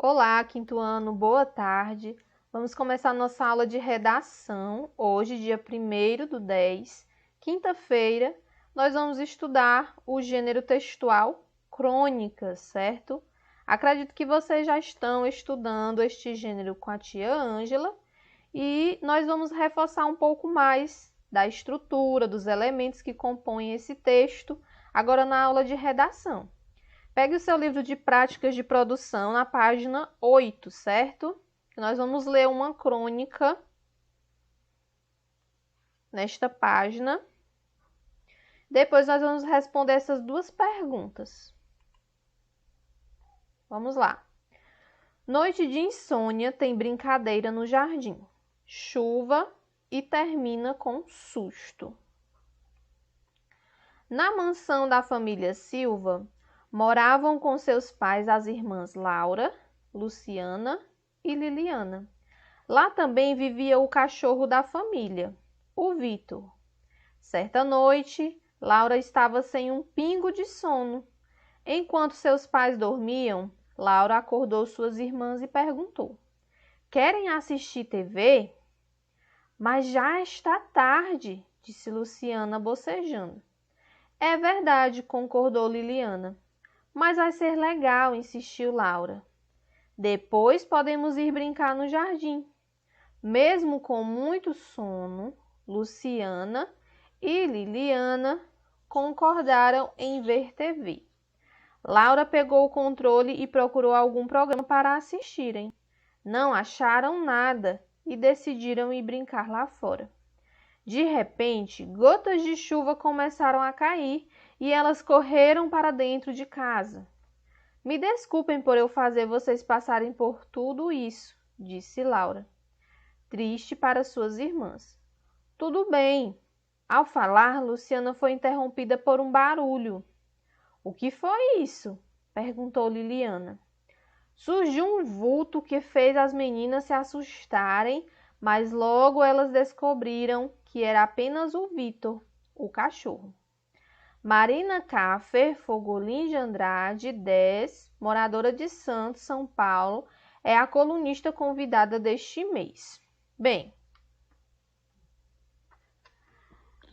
Olá, quinto ano, boa tarde. Vamos começar nossa aula de redação. Hoje, dia 1º do 10, quinta-feira, nós vamos estudar o gênero textual crônicas, certo? Acredito que vocês já estão estudando este gênero com a tia Ângela e nós vamos reforçar um pouco mais da estrutura, dos elementos que compõem esse texto, agora na aula de redação. Pegue o seu livro de práticas de produção na página 8, certo? Nós vamos ler uma crônica nesta página. Depois nós vamos responder essas duas perguntas. Vamos lá. Noite de insônia tem brincadeira no jardim. Chuva e termina com susto. Na mansão da família Silva, moravam com seus pais as irmãs Laura, Luciana e Liliana. Lá também vivia o cachorro da família, o Vitor. Certa noite, Laura estava sem um pingo de sono. Enquanto seus pais dormiam, Laura acordou suas irmãs e perguntou: "Querem assistir TV?" "Mas já está tarde", disse Luciana bocejando. "É verdade", concordou Liliana. "Mas vai ser legal", insistiu Laura. "Depois podemos ir brincar no jardim." Mesmo com muito sono, Luciana e Liliana concordaram em ver TV. Laura pegou o controle e procurou algum programa para assistirem. Não acharam nada e decidiram ir brincar lá fora. De repente, gotas de chuva começaram a cair e elas correram para dentro de casa. "Me desculpem por eu fazer vocês passarem por tudo isso", disse Laura, triste para suas irmãs. "Tudo bem." Ao falar, Luciana foi interrompida por um barulho. "O que foi isso?" perguntou Liliana. Surgiu um vulto que fez as meninas se assustarem, mas logo elas descobriram que era apenas o Vitor, o cachorro. Marina Caffer Fogolin de Andrade, 10, moradora de Santos, São Paulo, é a colunista convidada deste mês. Bem,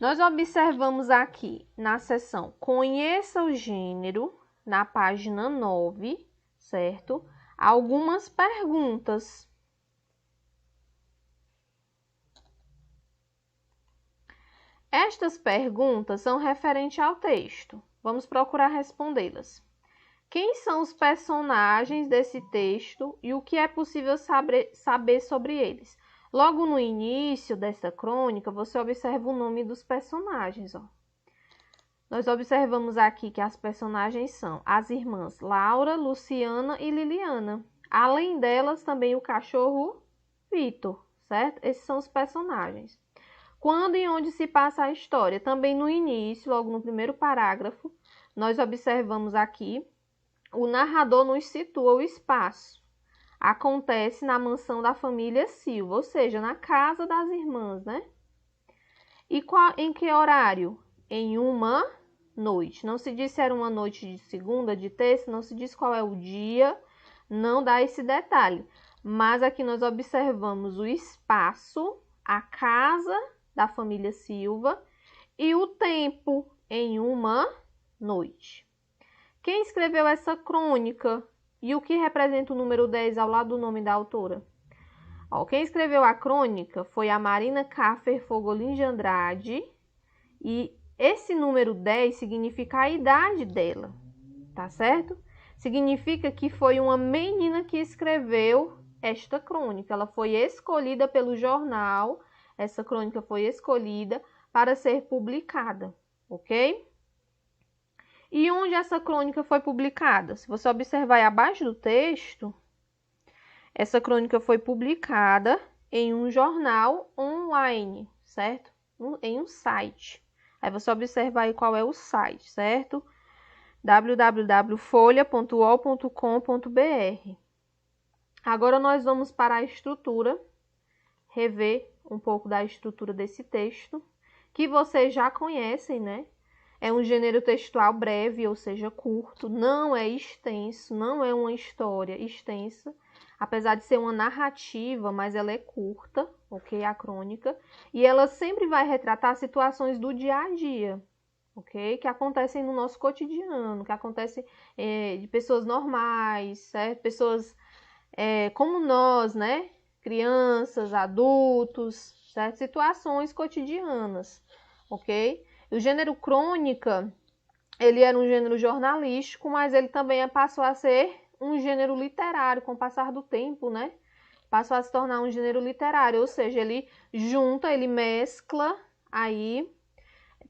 nós observamos aqui na seção Conheça o gênero, na página 9, certo? Algumas perguntas. Estas perguntas são referentes ao texto. Vamos procurar respondê-las. Quem são os personagens desse texto e o que é possível saber sobre eles? Logo no início dessa crônica, você observa o nome dos personagens. Nós observamos aqui que as personagens são as irmãs Laura, Luciana e Liliana. Além delas, também o cachorro Vitor, certo? Esses são os personagens. Quando e onde se passa a história? Também no início, logo no primeiro parágrafo, nós observamos aqui, o narrador nos situa o espaço. Acontece na mansão da família Silva, ou seja, na casa das irmãs, né? E em que horário? Em uma noite. Não se diz se era uma noite de segunda, de terça, não se diz qual é o dia, não dá esse detalhe. Mas aqui nós observamos o espaço, a casa da família Silva e o tempo, em uma noite. Quem escreveu essa crônica e o que representa o número 10 ao lado do nome da autora? Quem escreveu a crônica foi a Marina Caffer Fogolin de Andrade e esse número 10 significa a idade dela, tá certo? Significa que foi uma menina que escreveu esta crônica. Ela foi escolhida pelo jornal. Essa crônica foi escolhida para ser publicada, ok? E onde essa crônica foi publicada? Se você observar aí abaixo do texto, essa crônica foi publicada em um jornal online, certo? Em um site. Aí você observa aí qual é o site, certo? www.folha.ol.com.br. Agora nós vamos para a estrutura, rever um pouco da estrutura desse texto, que vocês já conhecem, né? É um gênero textual breve, ou seja, curto, não é extenso, não é uma história extensa, apesar de ser uma narrativa, mas ela é curta, ok? A crônica, e ela sempre vai retratar situações do dia a dia, ok? Que acontecem no nosso cotidiano, que acontecem de pessoas normais, certo? Pessoas como nós, né? Crianças, adultos, certo? Situações cotidianas, ok? O gênero crônica, ele era um gênero jornalístico, mas ele também passou a ser um gênero literário com o passar do tempo, né? Passou a se tornar um gênero literário, ou seja, ele junta, ele mescla aí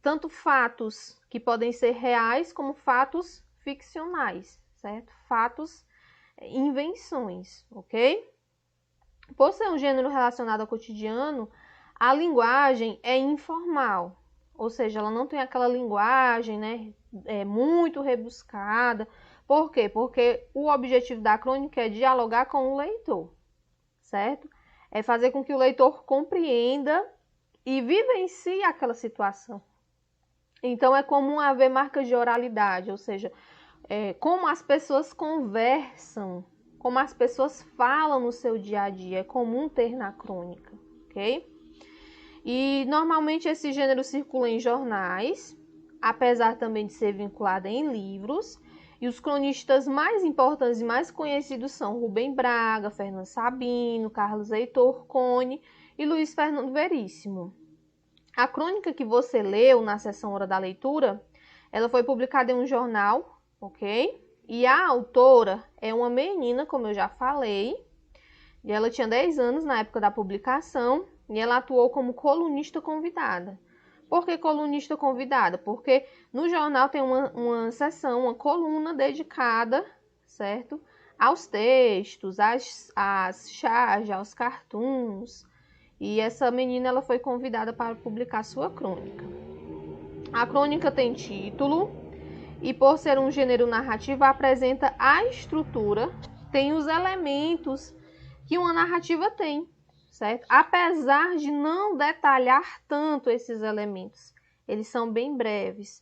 tanto fatos que podem ser reais como fatos ficcionais, certo? Fatos, invenções, ok? Por ser um gênero relacionado ao cotidiano, a linguagem é informal, ou seja, ela não tem aquela linguagem, né, muito rebuscada. Por quê? Porque o objetivo da crônica é dialogar com o leitor, certo? É fazer com que o leitor compreenda e vivencie aquela situação. Então, é comum haver marcas de oralidade, ou seja, como as pessoas conversam, como as pessoas falam no seu dia a dia, é comum ter na crônica, ok? E normalmente esse gênero circula em jornais, apesar também de ser vinculado em livros, e os cronistas mais importantes e mais conhecidos são Rubem Braga, Fernando Sabino, Carlos Heitor Cone e Luiz Fernando Veríssimo. A crônica que você leu na seção Hora da Leitura, ela foi publicada em um jornal, ok? E a autora é uma menina, como eu já falei, e ela tinha 10 anos na época da publicação, e ela atuou como colunista convidada. Por que colunista convidada? Porque no jornal tem uma seção, uma coluna dedicada, certo? Aos textos, às charges, aos cartoons. E essa menina ela foi convidada para publicar sua crônica. A crônica tem título e, por ser um gênero narrativo, apresenta a estrutura, tem os elementos que uma narrativa tem, certo? Apesar de não detalhar tanto esses elementos, eles são bem breves.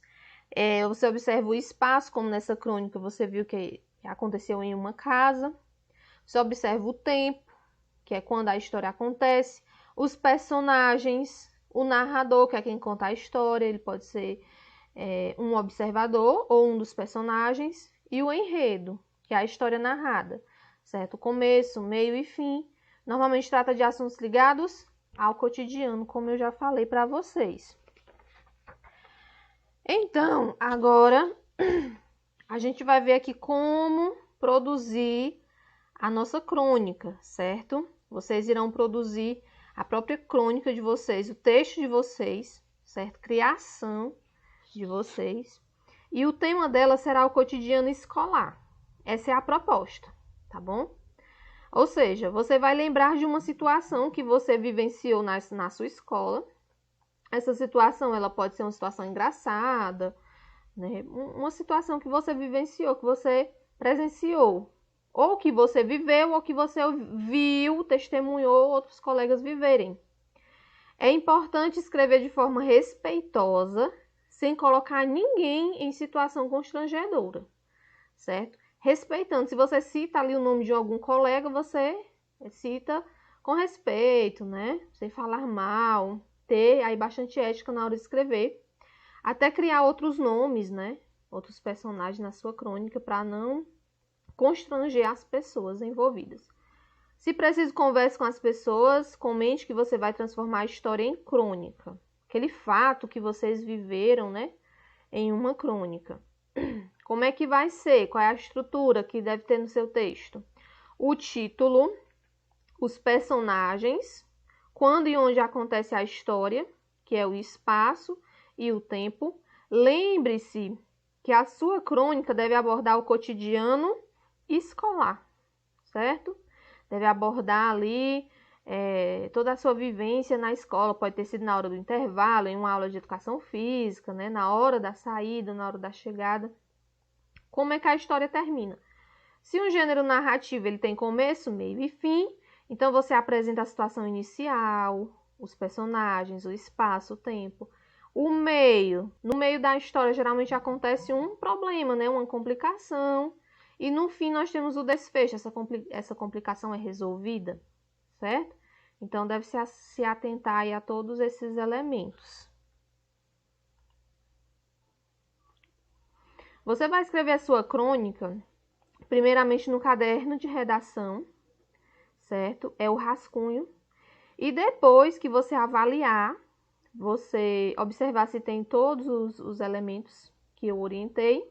Você observa o espaço, como nessa crônica você viu que aconteceu em uma casa. Você observa o tempo, que é quando a história acontece. Os personagens, o narrador, que é quem conta a história, ele pode ser um observador ou um dos personagens, e o enredo, que é a história narrada, certo? Começo, meio e fim. Normalmente trata de assuntos ligados ao cotidiano, como eu já falei para vocês. Então, agora a gente vai ver aqui como produzir a nossa crônica, certo? Vocês irão produzir a própria crônica de vocês, o texto de vocês, certo? Criação de vocês. E o tema dela será o cotidiano escolar. Essa é a proposta, tá bom? Ou seja, você vai lembrar de uma situação que você vivenciou na sua escola. Essa situação, ela pode ser uma situação engraçada, né? Uma situação que você vivenciou, que você presenciou, ou que você viveu, ou que você viu, testemunhou outros colegas viverem. É importante escrever de forma respeitosa, sem colocar ninguém em situação constrangedora, certo? Respeitando. Se você cita ali o nome de algum colega, você cita com respeito, né? Sem falar mal, ter aí bastante ética na hora de escrever. Até criar outros nomes, né? Outros personagens na sua crônica para não constranger as pessoas envolvidas. Se preciso, converse com as pessoas, comente que você vai transformar a história em crônica. Aquele fato que vocês viveram, né? Em uma crônica. Como é que vai ser? Qual é a estrutura que deve ter no seu texto? O título, os personagens, quando e onde acontece a história, que é o espaço e o tempo. Lembre-se que a sua crônica deve abordar o cotidiano escolar, certo? Deve abordar ali toda a sua vivência na escola. Pode ter sido na hora do intervalo, em uma aula de educação física, né? Na hora da saída, na hora da chegada. Como é que a história termina? Se um gênero narrativo ele tem começo, meio e fim, então você apresenta a situação inicial, os personagens, o espaço, o tempo. No meio da história geralmente acontece um problema, né? Uma complicação. E no fim nós temos o desfecho, essa complicação é resolvida, certo? Então deve se atentar aí a todos esses elementos. Você vai escrever a sua crônica, primeiramente no caderno de redação, certo? É o rascunho. E depois que você avaliar, você observar se tem todos os elementos que eu orientei,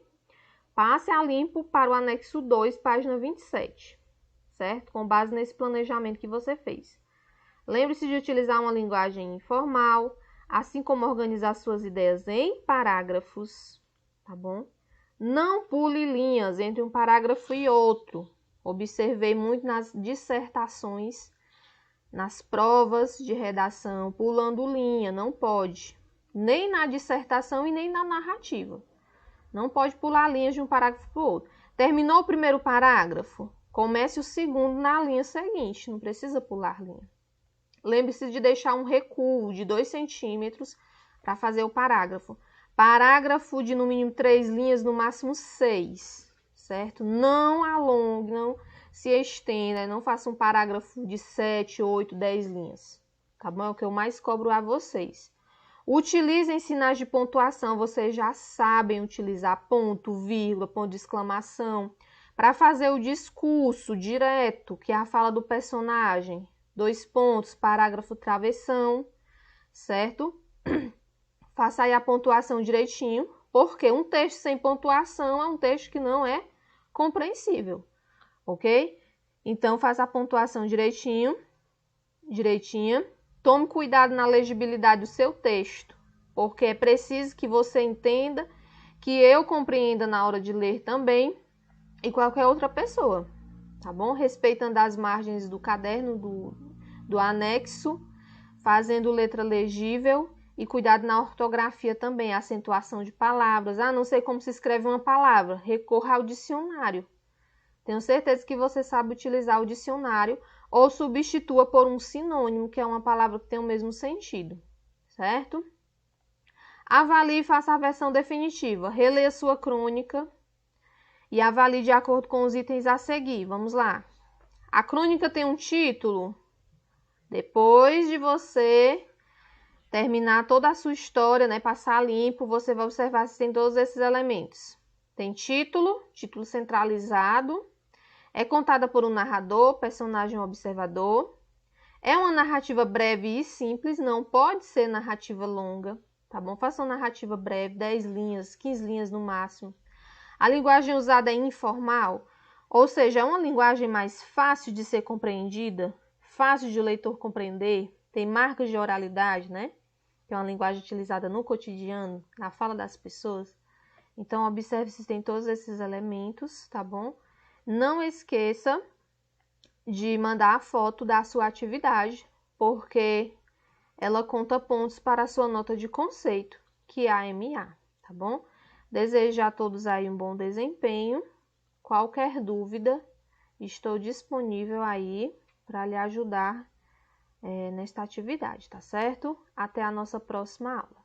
passe a limpo para o anexo 2, página 27, certo? Com base nesse planejamento que você fez. Lembre-se de utilizar uma linguagem informal, assim como organizar suas ideias em parágrafos, tá bom? Não pule linhas entre um parágrafo e outro. Observei muito nas dissertações, nas provas de redação, pulando linha, não pode. Nem na dissertação e nem na narrativa. Não pode pular linhas de um parágrafo para o outro. Terminou o primeiro parágrafo? Comece o segundo na linha seguinte, não precisa pular linha. Lembre-se de deixar um recuo de 2 centímetros para fazer o parágrafo. Parágrafo de no mínimo 3 linhas, no máximo 6, certo? Não alongue, não se estenda, não faça um parágrafo de 7, 8, 10 linhas, tá bom? É o que eu mais cobro a vocês. Utilizem sinais de pontuação, vocês já sabem utilizar ponto, vírgula, ponto de exclamação, para fazer o discurso direto, que é a fala do personagem. 2 pontos, parágrafo travessão, certo? Faça aí a pontuação direitinho, porque um texto sem pontuação é um texto que não é compreensível, ok? Então, faça a pontuação direitinha. Tome cuidado na legibilidade do seu texto, porque é preciso que você entenda, que eu compreenda na hora de ler também, e qualquer outra pessoa, tá bom? Respeitando as margens do caderno, do anexo, fazendo letra legível e cuidado na ortografia também, acentuação de palavras. Ah, não sei como se escreve uma palavra, recorra ao dicionário. Tenho certeza que você sabe utilizar o dicionário ou substitua por um sinônimo, que é uma palavra que tem o mesmo sentido, certo? Avalie e faça a versão definitiva. Releia sua crônica e avalie de acordo com os itens a seguir. Vamos lá. A crônica tem um título? Depois de você terminar toda a sua história, né, passar limpo, você vai observar se tem todos esses elementos. Tem título centralizado, é contada por um narrador, personagem observador, é uma narrativa breve e simples, não pode ser narrativa longa, tá bom? Faça uma narrativa breve, 10 linhas, 15 linhas no máximo. A linguagem usada é informal, ou seja, é uma linguagem mais fácil de ser compreendida, fácil de o leitor compreender, tem marcas de oralidade, né? Que é uma linguagem utilizada no cotidiano, na fala das pessoas. Então, observe se tem todos esses elementos, tá bom? Não esqueça de mandar a foto da sua atividade, porque ela conta pontos para a sua nota de conceito, que é a MA, tá bom? Desejo a todos aí um bom desempenho. Qualquer dúvida, estou disponível aí para lhe ajudar nesta atividade, tá certo? Até a nossa próxima aula.